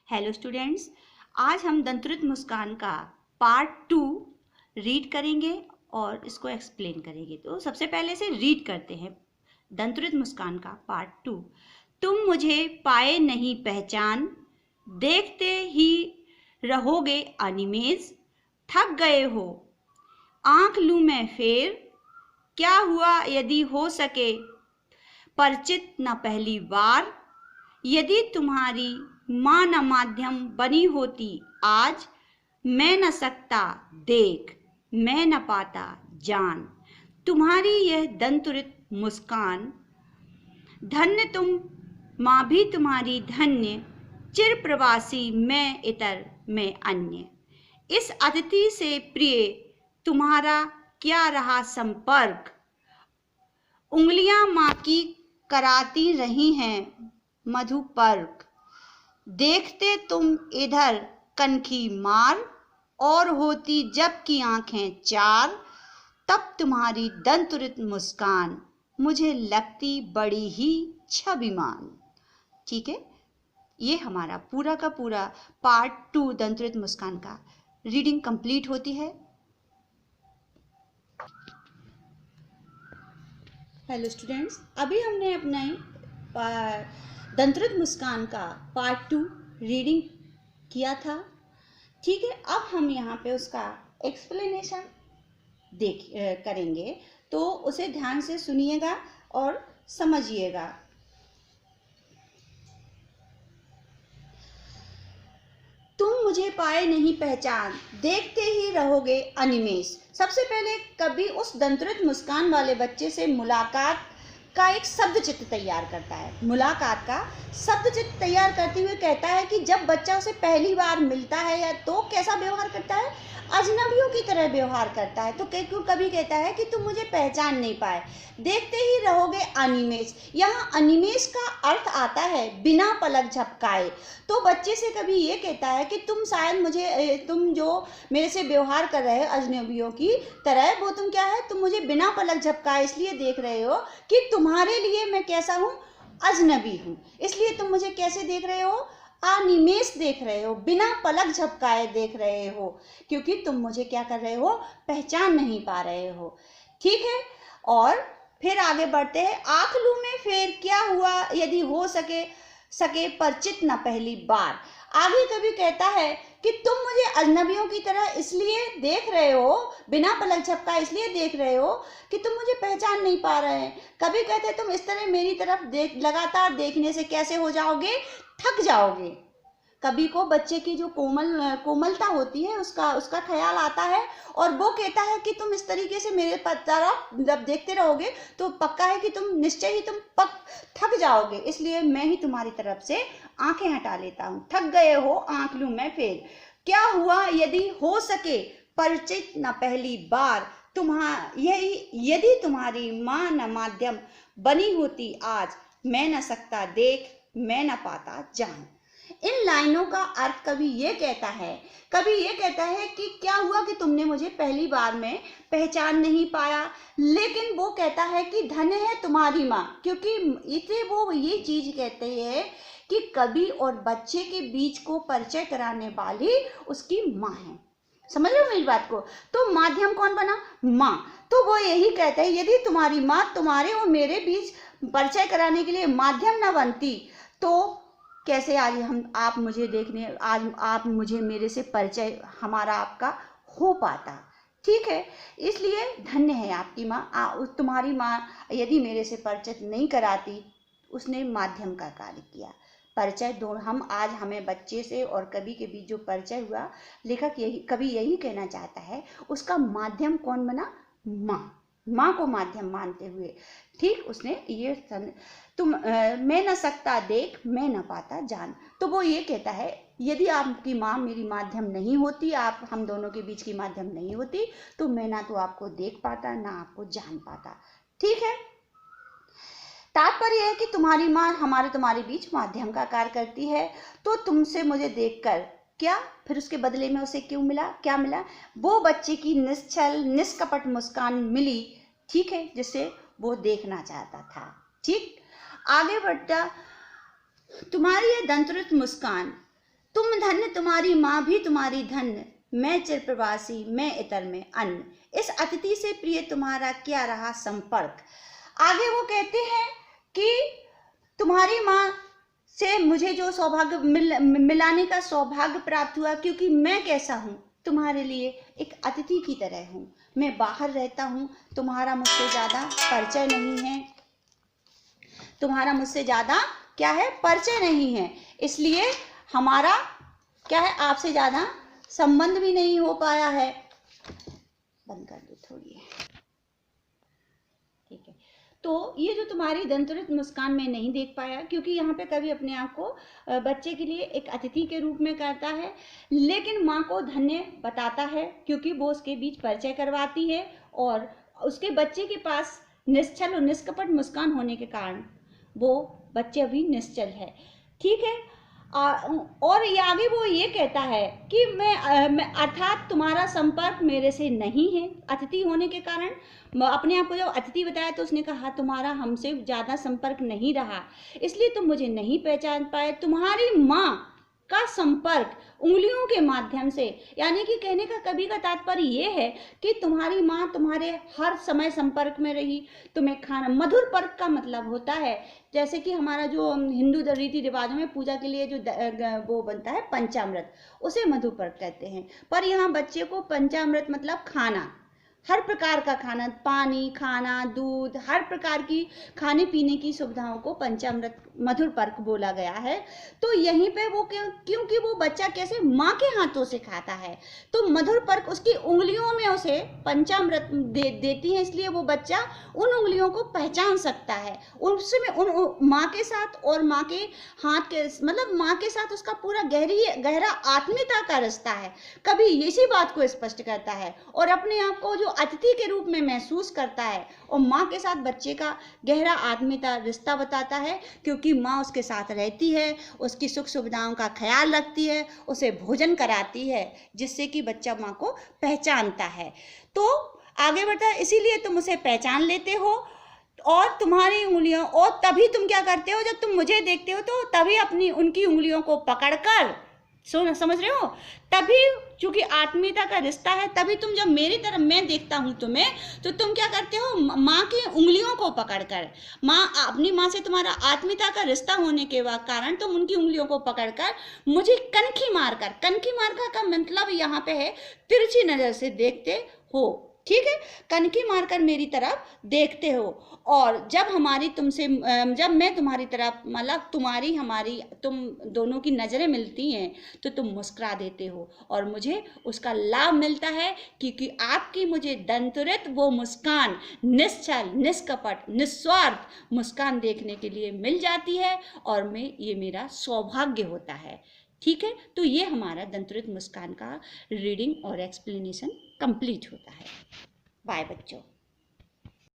Hello students, आज हम दंतुरित मुस्कान का पार्ट 2 रीड करेंगे और इसको एक्सप्लेन करेंगे। तो सबसे पहले से रीड करते हैं दंतुरित मुस्कान का पार्ट 2। तुम मुझे पाए नहीं पहचान, देखते ही रहोगे अनिमेज, थक गए हो आंख लूं मैं फेर, क्या हुआ यदि हो सके परिचित न पहली बार, यदि तुम्हारी माँ न माध्यम बनी होती आज, मैं न सकता देख, मैं न पाता जान, तुम्हारी यह दंतुरित मुस्कान। धन्य तुम माँ भी तुम्हारी धन्य, चिर प्रवासी मैं इतर मैं अन्य। इस अतिथि से प्रिय तुम्हारा क्या रहा संपर्क, उंगलियां माँ की कराती रही हैं मधुपर्क। देखते तुम इधर कनखी मार, और होती जब की आंखें चार, तब तुम्हारी दंतुरित मुस्कान मुझे लगती बड़ी ही छबिमान। ठीक है, ये हमारा पूरा का पूरा पार्ट 2 दंतुरित मुस्कान का रीडिंग कंप्लीट होती है। हेलो स्टूडेंट्स, अभी हमने अपने दंतुरित मुस्कान का पार्ट 2 रीडिंग किया था। ठीक है, अब हम यहाँ पे उसका एक्सप्लेनेशन करेंगे, तो उसे ध्यान से सुनिएगा और समझिएगा। तुम मुझे पाए नहीं पहचान, देखते ही रहोगे अनिमेष। सबसे पहले कभी उस दंतुरित मुस्कान वाले बच्चे से मुलाकात का एक शब्द चित्र तैयार करता है। मुलाकात का शब्द चित्र तैयार करते हुए कहता है कि जब बच्चा उसे पहली बार मिलता है या तो कैसा व्यवहार करता है, अजनबियों की तरह व्यवहार करता है। तो कभी कहता है कि तुम मुझे पहचान नहीं पाए, देखते ही रहोगे अनिमेष। यहाँ अनिमेष का अर्थ आता है बिना पलक झपकाए। तो बच्चे से कभी ये कहता है कि तुम शायद मुझे, तुम जो मेरे से व्यवहार कर रहे हो अजनबियों की तरह, वो तुम क्या है, तुम मुझे बिना पलक झपकाए इसलिए देख रहे हो कि तुम्हारे लिए मैं कैसा हूँ, अजनबी हूँ। इसलिए तुम मुझे कैसे देख रहे हो, अनिमेष देख रहे हो, बिना पलक झपकाए देख रहे हो, क्योंकि तुम मुझे क्या कर रहे हो, पहचान नहीं पा रहे हो। ठीक है, और फिर आगे बढ़ते हैं। आंख लूं में फेर, क्या हुआ यदि हो सके परिचित न पहली बार। आगे कभी कहता है कि तुम मुझे अजनबियों की तरह इसलिए देख रहे हो, बिना पलक झपकाए इसलिए देख रहे हो कि तुम मुझे पहचान नहीं पा रहे हैं। कभी कहते हैं तुम इस तरह मेरी तरफ लगातार देखने से कैसे हो जाओगे, थक जाओगे। कभी को बच्चे की जो कोमलता होती है उसका ख्याल आता है, और वो कहता है कि तुम इस तरीके से मेरे तरफ जब देखते रहोगे तो पक्का है कि तुम निश्चय ही थक जाओगे, इसलिए मैं ही तुम्हारी तरफ से आंखें हटा लेता हूँ। थक गए हो आंख लूं मैं फेर, क्या हुआ यदि हो सके परिचित न पहली बार, यदि तुम्हारी माँ न माध्यम बनी होती आज, मैं न सकता देख, मैं न पाता जान। इन लाइनों का अर्थ कभी ये कहता है कि क्या हुआ कि तुमने मुझे पहली बार में पहचान नहीं पाया, लेकिन वो कहता है कि धन्य है तुम्हारी माँ, क्योंकि इसे वो ये चीज कहते हैं कि कवि और बच्चे के बीच को परिचय कराने वाली उसकी माँ है। समझ रहे हो मेरी बात को? तो माध्यम कौन बना, माँ। तो वो यही कहते हैं यदि तुम्हारी माँ तुम्हारे और मेरे बीच परिचय कराने के लिए माध्यम न बनती, तो कैसे आज आप मुझे मेरे से परिचय हमारा आपका हो पाता। ठीक है, इसलिए धन्य है आपकी माँ, तुम्हारी माँ यदि मेरे से परिचय नहीं कराती, उसने माध्यम का कार्य किया। परिचय दोनों हमें बच्चे से और कवि के बीच जो परिचय हुआ, लेखक कवि यही कहना चाहता है, उसका माध्यम कौन बना, माँ को माध्यम मानते हुए। ठीक, उसने ये मैं न सकता देख, मैं न पाता जान। तो वो ये कहता है यदि आपकी माँ मेरी माध्यम नहीं होती, हम दोनों के बीच की माध्यम नहीं होती, तो मैं ना तो आपको देख पाता ना आपको जान पाता। ठीक है, तात्पर्य है कि तुम्हारी माँ तुम्हारे बीच माध्यम का कार्य करती है, तो तुमसे मुझे देखकर क्या, फिर उसके बदले में उसे क्या मिला, वो बच्चे की निश्चल निष्कपट मुस्कान मिली। ठीक है, जिसे वो देखना चाहता था। ठीक, आगे बढ़ता, तुम्हारी यह दंतुरित मुस्कान तुम धन्य तुम्हारी माँ भी तुम्हारी धन्य, मैं चिर प्रवासी मैं इतर में अन्न, इस अतिथि से प्रिय तुम्हारा क्या रहा संपर्क। आगे वो कहते हैं कि तुम्हारी माँ से मुझे जो सौभाग्य मिलाने का सौभाग्य प्राप्त हुआ, क्योंकि मैं कैसा हूँ, तुम्हारे लिए एक अतिथि की तरह हूँ। मैं बाहर रहता हूँ, तुम्हारा मुझसे ज़्यादा परिचय नहीं है, तुम्हारा मुझसे ज़्यादा क्या है, परिचय नहीं है, इसलिए हमारा क्या है, आपसे ज़्यादा संबंध भी नहीं हो पाया है। बंद कर दो थोड़ी, ठीक है। तो ये जो तुम्हारी दंतुरित मुस्कान में नहीं देख पाया, क्योंकि यहाँ पे कवि अपने आप को बच्चे के लिए एक अतिथि के रूप में करता है, लेकिन माँ को धन्य बताता है क्योंकि वो उसके बीच परिचय करवाती है और उसके बच्चे के पास निश्चल और निष्कपट मुस्कान होने के कारण वो बच्चे अभी निश्चल है, ठीक है। और ये आगे वो ये कहता है कि मैं अर्थात तुम्हारा संपर्क मेरे से नहीं है, अतिथि होने के कारण अपने आप को जब अतिथि बताया तो उसने कहा तुम्हारा हमसे ज़्यादा संपर्क नहीं रहा, इसलिए तुम मुझे नहीं पहचान पाए। तुम्हारी माँ का संपर्क उंगलियों के माध्यम से, यानी कि कहने का कवि का तात्पर्य ये है कि तुम्हारी माँ तुम्हारे हर समय संपर्क में रही, तुम्हें खाना, मधुर पर्क का मतलब होता है जैसे कि हमारा जो हिंदू रीति रिवाजों में पूजा के लिए जो वो बनता है पंचामृत, उसे मधुर पर्क कहते हैं। पर यहाँ बच्चे को पंचामृत मतलब खाना, हर प्रकार का खाना, पानी, खाना, दूध, हर प्रकार की खाने पीने की सुविधाओं को पंचामृत मधुर पर्क बोला गया है। तो यहीं पे वो क्योंकि वो बच्चा कैसे माँ के हाथों से खाता है, तो मधुर पर्क उसकी उंगलियों में उसे पंचामृत देती है, इसलिए वो बच्चा उन उंगलियों को पहचान सकता है, उसमें उन माँ के साथ और माँ के हाथ के मतलब माँ के साथ उसका पूरा गहरा आत्मीयता का रिश्ता है। कभी इसी बात को स्पष्ट करता है और अपने आप को जो अतिथि के रूप में महसूस करता है और माँ के साथ बच्चे का गहरा आत्मीयता रिश्ता बताता है, क्योंकि माँ उसके साथ रहती है, उसकी सुख सुविधाओं का ख्याल रखती है, उसे भोजन कराती है, जिससे कि बच्चा माँ को पहचानता है। तो आगे बढ़ता है, इसीलिए तुम उसे पहचान लेते हो और तुम्हारी उंगलियों, और तभी तुम क्या करते हो, जब तुम मुझे देखते हो तो तभी अपनी उनकी उंगलियों को पकड़कर, समझ रहे हो, तभी चूंकि आत्मीयता का रिश्ता है, तभी तुम जब मेरी तरफ मैं देखता हूं तुम्हें, तो तुम क्या करते हो, माँ की उंगलियों को पकड़कर, अपनी माँ से तुम्हारा आत्मीयता का रिश्ता होने के कारण तुम उनकी उंगलियों को पकड़कर मुझे कनखी मारकर का मतलब यहाँ पे है तिरछी नजर से देखते हो, ठीक है, कनखी मारकर मेरी तरफ देखते हो। और जब मैं तुम्हारी तरफ मतलब तुम दोनों की नज़रें मिलती हैं तो तुम मुस्कुरा देते हो और मुझे उसका लाभ मिलता है, क्योंकि आपकी मुझे दंतुरित वो मुस्कान, निश्चल, निष्कपट, निस्वार्थ मुस्कान देखने के लिए मिल जाती है और ये मेरा सौभाग्य होता है, ठीक है। तो ये हमारा दंतुरित मुस्कान का रीडिंग और एक्सप्लेनेशन कंप्लीट होता है। बाय बच्चों।